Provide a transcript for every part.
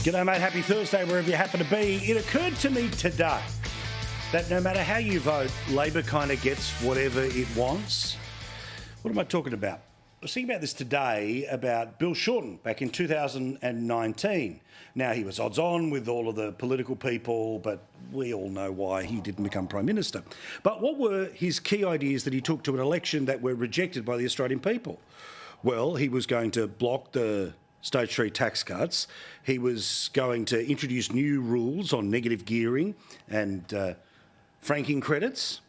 G'day, mate. Happy Thursday, wherever you happen to be. It occurred to me today that no matter how you vote, Labor kind of gets whatever it wants. What am I talking about? I was thinking about this today about Bill Shorten back in 2019. Now, he was odds on with all of the political people, but we all know why he didn't become Prime Minister. But what were his key ideas that he took to an election that were rejected by the Australian people? Well, he was going to block the Stage 3 tax cuts. He was going to introduce new rules on negative gearing and franking credits.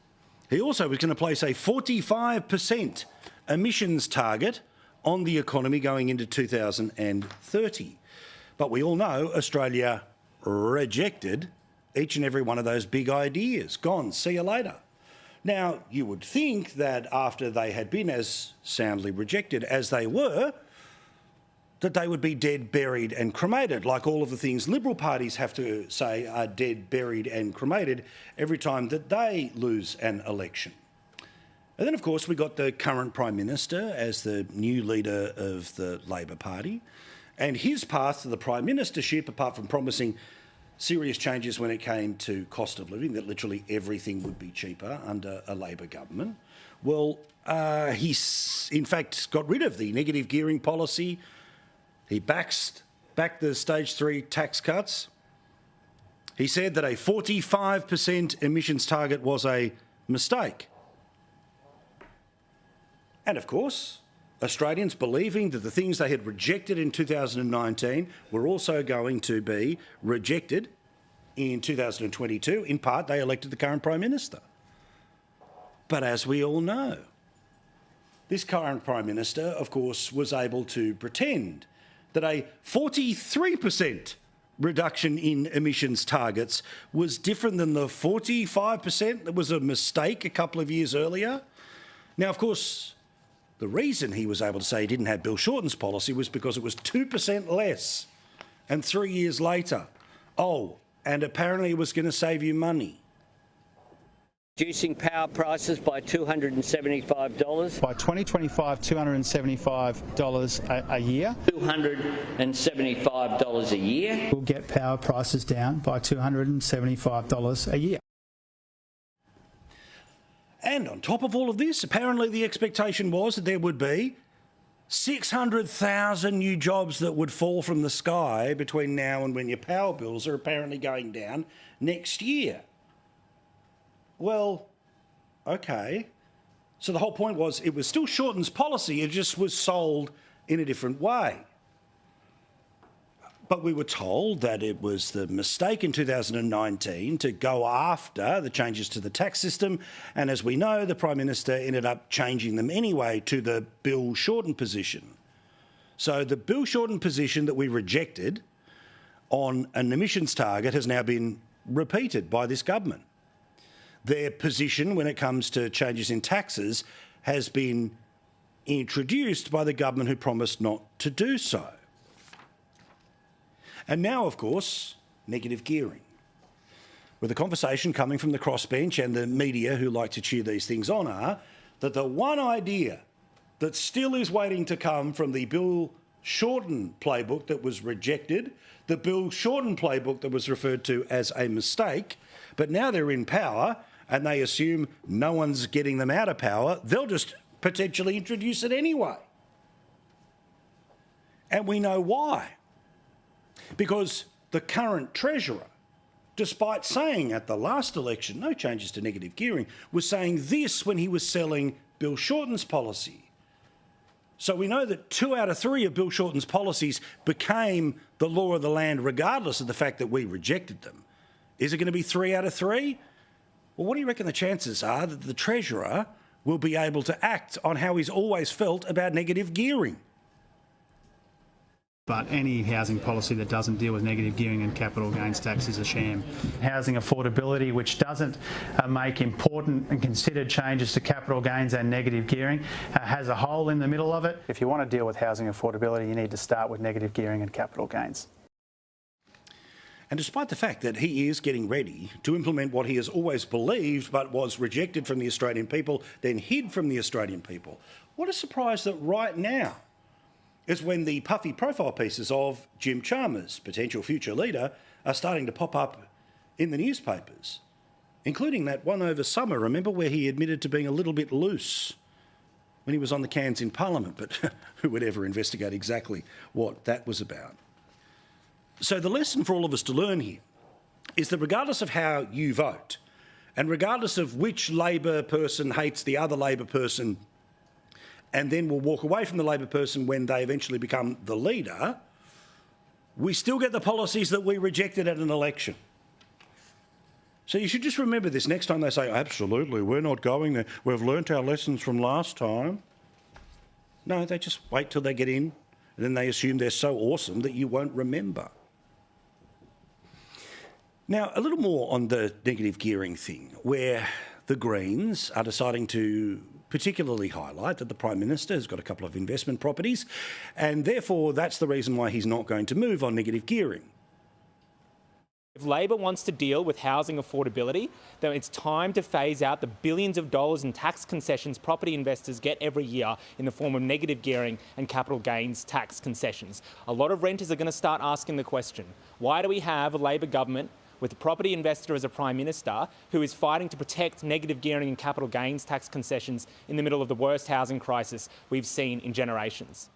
He also was going to place a 45% emissions target on the economy going into 2030. But we all know Australia rejected each and every one of those big ideas. Gone, see you later. Now, you would think that after they had been as soundly rejected as they were, that they would be dead, buried and cremated, like all of the things Liberal parties have to say are dead, buried and cremated every time that they lose an election. And then, of course, we got the current Prime Minister as the new leader of the Labor Party, and his path to the Prime Ministership, apart from promising serious changes when it came to cost of living, that literally everything would be cheaper under a Labor government, well, he's in fact got rid of the negative gearing policy. He backed the Stage 3 tax cuts. He said that a 45% emissions target was a mistake. And of course, Australians believing that the things they had rejected in 2019 were also going to be rejected in 2022. In part, they elected the current Prime Minister. But as we all know, this current Prime Minister, of course, was able to pretend that a 43% reduction in emissions targets was different than the 45% that was a mistake a couple of years earlier. Now, of course, the reason he was able to say he didn't have Bill Shorten's policy was because it was 2% less. And 3 years later, and apparently it was going to save you money. Reducing power prices by $275. By 2025, $275 a year. $275 a year. We'll get power prices down by $275 a year. And on top of all of this, apparently the expectation was that there would be 600,000 new jobs that would fall from the sky between now and when your power bills are apparently going down next year. Well, okay. So the whole point was it was still Shorten's policy, it just was sold in a different way. But we were told that it was the mistake in 2019 to go after the changes to the tax system, and as we know, the Prime Minister ended up changing them anyway to the Bill Shorten position. So the Bill Shorten position that we rejected on an emissions target has now been repeated by this government. Their position when it comes to changes in taxes has been introduced by the government who promised not to do so. And now, of course, negative gearing. With the conversation coming from the crossbench and the media who like to cheer these things on are that the one idea that still is waiting to come from the Bill Shorten playbook that was rejected, the Bill Shorten playbook that was referred to as a mistake, but now they're in power and they assume no one's getting them out of power, they'll just potentially introduce it anyway. And we know why. Because the current Treasurer, despite saying at the last election, no changes to negative gearing, was saying this when he was selling Bill Shorten's policy. So we know that 2 out of 3 of Bill Shorten's policies became the law of the land regardless of the fact that we rejected them. Is it going to be 3 out of 3? Well, what do you reckon the chances are that the Treasurer will be able to act on how he's always felt about negative gearing? But any housing policy that doesn't deal with negative gearing and capital gains tax is a sham. Housing affordability, which doesn't make important and considered changes to capital gains and negative gearing, has a hole in the middle of it. If you want to deal with housing affordability, you need to start with negative gearing and capital gains. And despite the fact that he is getting ready to implement what he has always believed but was rejected from the Australian people, then hid from the Australian people, what a surprise that right now is when the puffy profile pieces of Jim Chalmers, potential future leader, are starting to pop up in the newspapers, including that one over summer, remember, where he admitted to being a little bit loose when he was on the cans in Parliament, but who would ever investigate exactly what that was about? So the lesson for all of us to learn here is that regardless of how you vote, and regardless of which Labor person hates the other Labor person and then will walk away from the Labor person when they eventually become the leader, we still get the policies that we rejected at an election. So you should just remember this next time they say, absolutely, we're not going there, we've learnt our lessons from last time. No, they just wait till they get in and then they assume they're so awesome that you won't remember. Now, a little more on the negative gearing thing, where the Greens are deciding to particularly highlight that the Prime Minister has got a couple of investment properties, and therefore that's the reason why he's not going to move on negative gearing. If Labor wants to deal with housing affordability, then it's time to phase out the billions of dollars in tax concessions property investors get every year in the form of negative gearing and capital gains tax concessions. A lot of renters are going to start asking the question, why do we have a Labor government with a property investor as a Prime Minister who is fighting to protect negative gearing and capital gains tax concessions in the middle of the worst housing crisis we've seen in generations?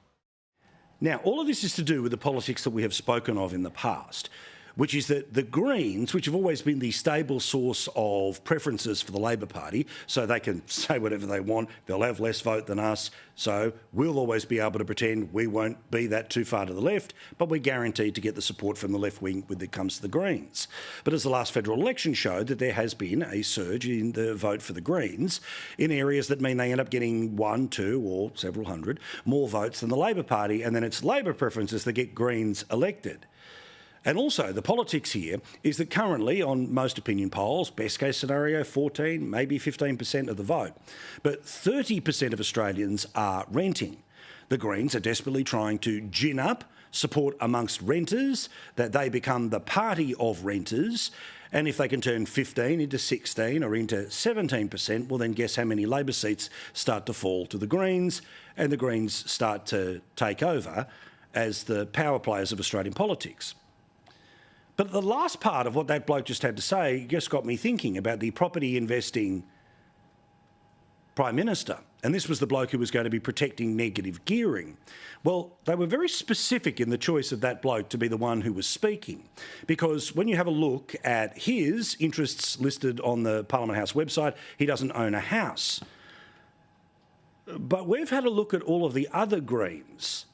Now, all of this is to do with the politics that we have spoken of in the past, which is that the Greens, which have always been the stable source of preferences for the Labor Party, so they can say whatever they want, they'll have less vote than us, so we'll always be able to pretend we won't be that too far to the left, but we're guaranteed to get the support from the left wing when it comes to the Greens. But as the last federal election showed, that there has been a surge in the vote for the Greens in areas that mean they end up getting 1, 2 or several hundred more votes than the Labor Party, and then it's Labor preferences that get Greens elected. And also, the politics here is that currently, on most opinion polls, best case scenario, 14, maybe 15% of the vote. But 30% of Australians are renting. The Greens are desperately trying to gin up support amongst renters, that they become the party of renters. And if they can turn 15 into 16 or into 17%, well, then guess how many Labor seats start to fall to the Greens, and the Greens start to take over as the power players of Australian politics. But the last part of what that bloke just had to say just got me thinking about the property investing Prime Minister. And this was the bloke who was going to be protecting negative gearing. Well, they were very specific in the choice of that bloke to be the one who was speaking. Because when you have a look at his interests listed on the Parliament House website, he doesn't own a house. But we've had a look at all of the other Greens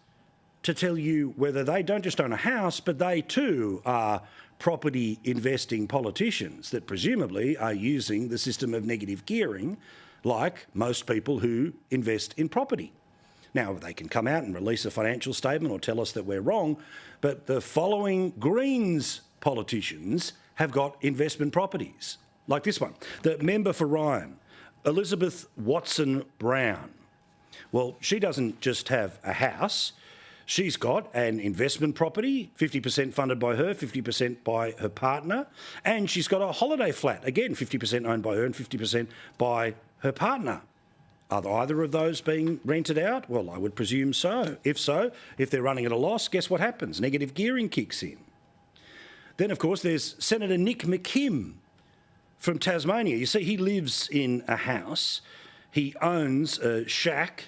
to tell you whether they don't just own a house, but they too are property investing politicians that presumably are using the system of negative gearing like most people who invest in property. Now, they can come out and release a financial statement or tell us that we're wrong, but the following Greens politicians have got investment properties, like this one. The member for Ryan, Elizabeth Watson-Brown. Well, she doesn't just have a house. She's got an investment property, 50% funded by her, 50% by her partner, and she's got a holiday flat, again, 50% owned by her and 50% by her partner. Are either of those being rented out? Well, I would presume so. If they're running at a loss, guess what happens? Negative gearing kicks in. Then, of course, there's Senator Nick McKim from Tasmania. You see, he lives in a house. He owns a shack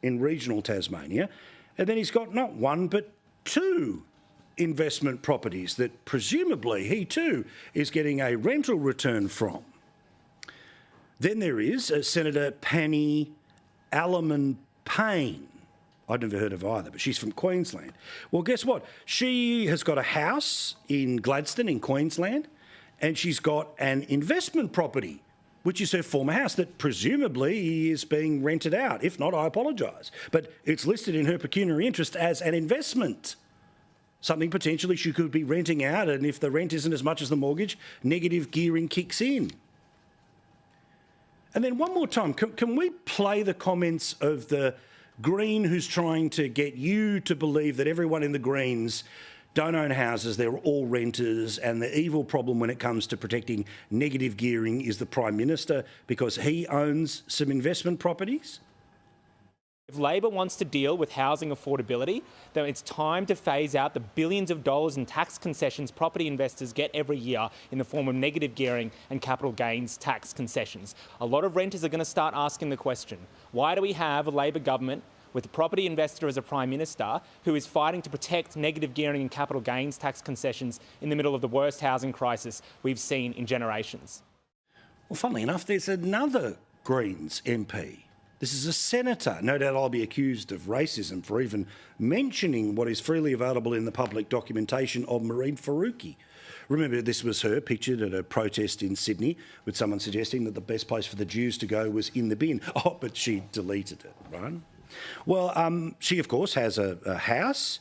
in regional Tasmania. And then he's got not one, but 2 investment properties that presumably he too is getting a rental return from. Then there is Senator Penny Alleman-Payne. I'd never heard of either, but she's from Queensland. Well, guess what? She has got a house in Gladstone in Queensland, and she's got an investment property, which is her former house, that presumably is being rented out. If not, I apologise. But it's listed in her pecuniary interest as an investment, something potentially she could be renting out, and if the rent isn't as much as the mortgage, negative gearing kicks in. And then one more time, can we play the comments of the Green who's trying to get you to believe that everyone in the Greens don't own houses, they're all renters, and the evil problem when it comes to protecting negative gearing is the Prime Minister because he owns some investment properties? If Labor wants to deal with housing affordability, then it's time to phase out the billions of dollars in tax concessions property investors get every year in the form of negative gearing and capital gains tax concessions. A lot of renters are going to start asking the question, why do we have a Labor government with a property investor as a Prime Minister who is fighting to protect negative gearing and capital gains tax concessions in the middle of the worst housing crisis we've seen in generations? Well, funnily enough, there's another Greens MP. This is a senator. No doubt I'll be accused of racism for even mentioning what is freely available in the public documentation of Marine Faruqi. Remember, this was her pictured at a protest in Sydney with someone suggesting that the best place for the Jews to go was in the bin. Oh, but she deleted it, right? Well, she, of course, has a house.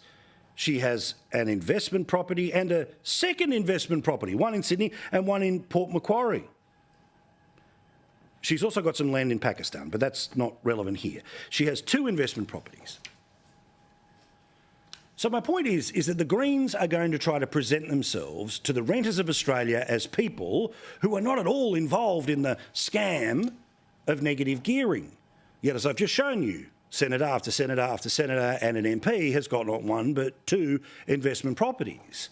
She has an investment property and a second investment property, one in Sydney and one in Port Macquarie. She's also got some land in Pakistan, but that's not relevant here. She has two investment properties. So my point is that the Greens are going to try to present themselves to the renters of Australia as people who are not at all involved in the scam of negative gearing. Yet, as I've just shown you, senator after senator after senator and an MP has got not one but two investment properties.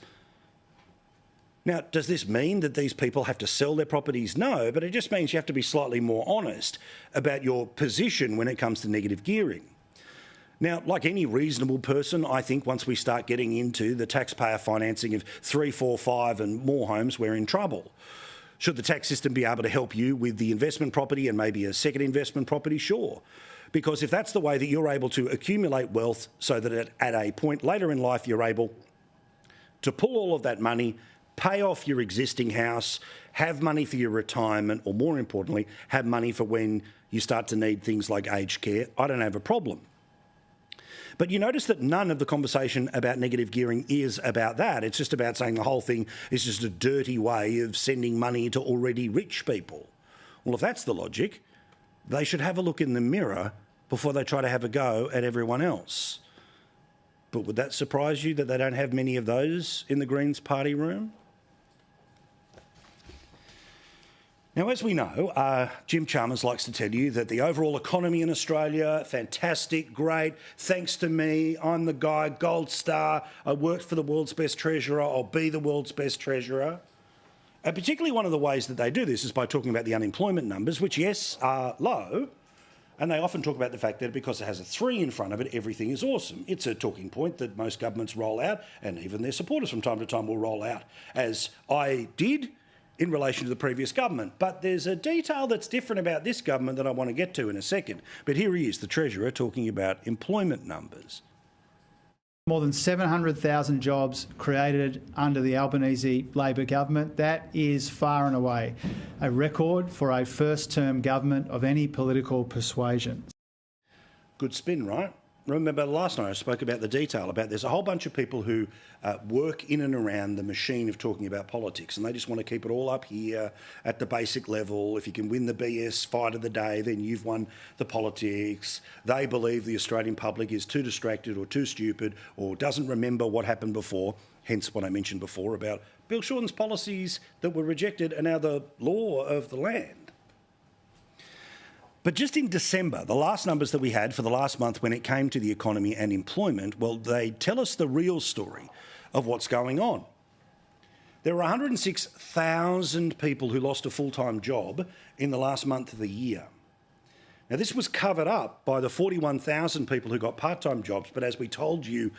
Now, does this mean that these people have to sell their properties? No, but it just means you have to be slightly more honest about your position when it comes to negative gearing. Now, like any reasonable person, I think once we start getting into the taxpayer financing of 3, 4, 5 and more homes, we're in trouble. Should the tax system be able to help you with the investment property and maybe a second investment property? Sure. Because if that's the way that you're able to accumulate wealth so that at a point later in life you're able to pull all of that money, pay off your existing house, have money for your retirement, or more importantly, have money for when you start to need things like aged care, I don't have a problem. But you notice that none of the conversation about negative gearing is about that. It's just about saying the whole thing is just a dirty way of sending money to already rich people. Well, if that's the logic, they should have a look in the mirror before they try to have a go at everyone else. But would that surprise you that they don't have many of those in the Greens party room? Now, as we know, Jim Chalmers likes to tell you that the overall economy in Australia, fantastic, great, thanks to me, I'm the guy, gold star, I worked for the world's best treasurer, I'll be the world's best treasurer. And particularly one of the ways that they do this is by talking about the unemployment numbers, which, yes, are low, and they often talk about the fact that because it has a 3 in front of it, everything is awesome. It's a talking point that most governments roll out, and even their supporters from time to time will roll out, as I did in relation to the previous government. But there's a detail that's different about this government that I want to get to in a second. But here he is, the Treasurer, talking about employment numbers. More than 700,000 jobs created under the Albanese Labor government. That is far and away a record for a first-term government of any political persuasion. Good spin, right? Remember last night I spoke about the detail about there's a whole bunch of people who work in and around the machine of talking about politics, and they just want to keep it all up here at the basic level. If you can win the BS fight of the day, then you've won the politics. They believe the Australian public is too distracted or too stupid or doesn't remember what happened before, hence what I mentioned before about Bill Shorten's policies that were rejected are now the law of the land. But just in December, the last numbers that we had for the last month when it came to the economy and employment, well, they tell us the real story of what's going on. There were 106,000 people who lost a full-time job in the last month of the year. Now, this was covered up by the 41,000 people who got part-time jobs, but as we told you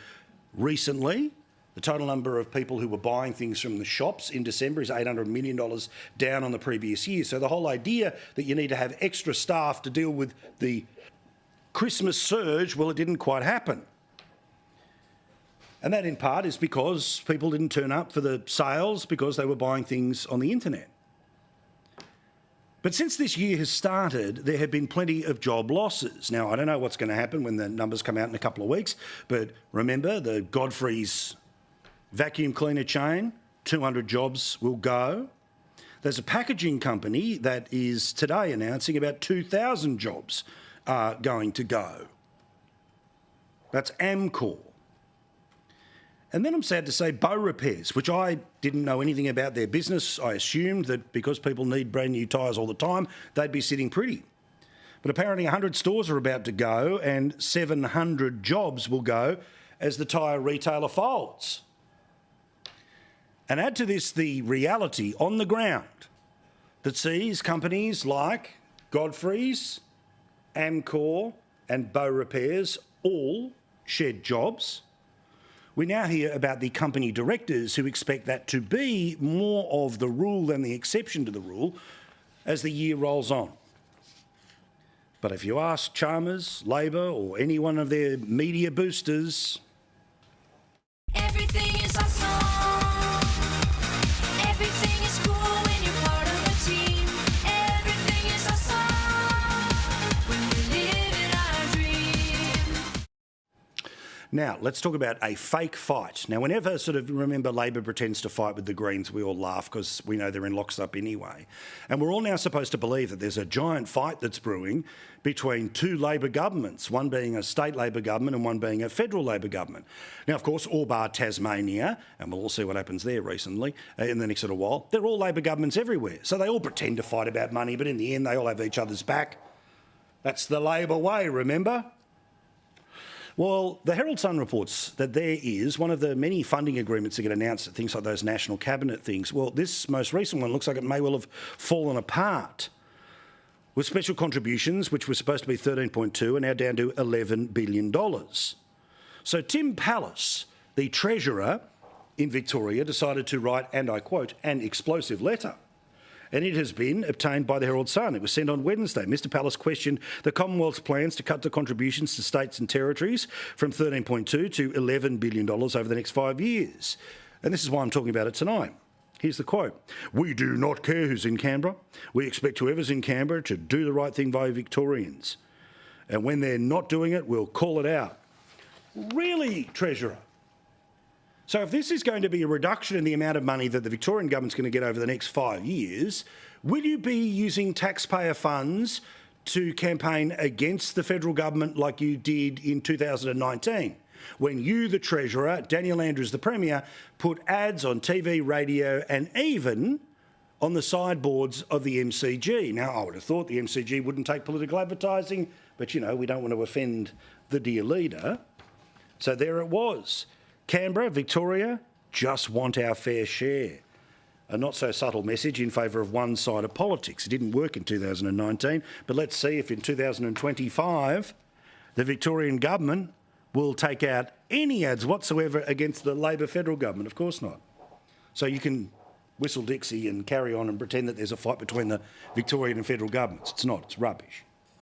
recently, the total number of people who were buying things from the shops in December is $800 million down on the previous year. So the whole idea that you need to have extra staff to deal with the Christmas surge, well, it didn't quite happen. And that in part is because people didn't turn up for the sales because they were buying things on the internet. But since this year has started, there have been plenty of job losses. Now, I don't know what's going to happen when the numbers come out in a couple of weeks, but remember the Godfrey's vacuum cleaner chain, 200 jobs will go. There's a packaging company that is today announcing about 2,000 jobs are going to go. That's Amcor. And then I'm sad to say Bow Repairs, which I didn't know anything about their business. I assumed that because people need brand new tyres all the time, they'd be sitting pretty. But apparently 100 stores are about to go and 700 jobs will go as the tyre retailer folds. And add to this the reality on the ground that sees companies like Godfrey's, Amcor and Bow Repairs all shed jobs. We now hear about the company directors who expect that to be more of the rule than the exception to the rule as the year rolls on. But if you ask Chalmers, Labor or any one of their media boosters, everything is awesome. Everything is cool when you're part of a team. Everything is awesome when we live in our dream. Now, let's talk about a fake fight. Now, whenever remember Labor pretends to fight with the Greens, we all laugh because we know they're in lockstep anyway. And we're all now supposed to believe that there's a giant fight that's brewing between two Labor governments, one being a state Labor government and one being a federal Labor government. Now, of course, all bar Tasmania, and we'll all see what happens there recently in the next little while, they're all Labor governments everywhere. So they all pretend to fight about money, but in the end, they all have each other's back. That's the Labor way, remember? Well, the Herald Sun reports that there is one of the many funding agreements that get announced at things like those national cabinet things. Well, this most recent one looks like it may well have fallen apart, with special contributions, which were supposed to be 13.2, are now down to $11 billion. So Tim Pallas, the Treasurer in Victoria, decided to write, and I quote, an explosive letter. And it has been obtained by the Herald Sun. It was sent on Wednesday. Mr Pallas questioned the Commonwealth's plans to cut the contributions to states and territories from 13.2 to $11 billion over the next 5 years. And this is why I'm talking about it tonight. Here's the quote. "We do not care who's in Canberra. We expect whoever's in Canberra to do the right thing by Victorians. And when they're not doing it, we'll call it out." Really, Treasurer? So if this is going to be a reduction in the amount of money that the Victorian government's going to get over the next 5 years, will you be using taxpayer funds to campaign against the federal government like you did in 2019, when you, the Treasurer, Daniel Andrews, the Premier, put ads on TV, radio and even on the sideboards of the MCG? Now, I would have thought the MCG wouldn't take political advertising, but, you know, we don't want to offend the dear leader. So there it was. Canberra, Victoria, just want our fair share. A not so subtle message in favour of one-sided politics. It didn't work in 2019, but let's see if in 2025 the Victorian government will take out any ads whatsoever against the Labor federal government. Of course not. So you can whistle Dixie and carry on and pretend that there's a fight between the Victorian and federal governments. It's not. It's rubbish.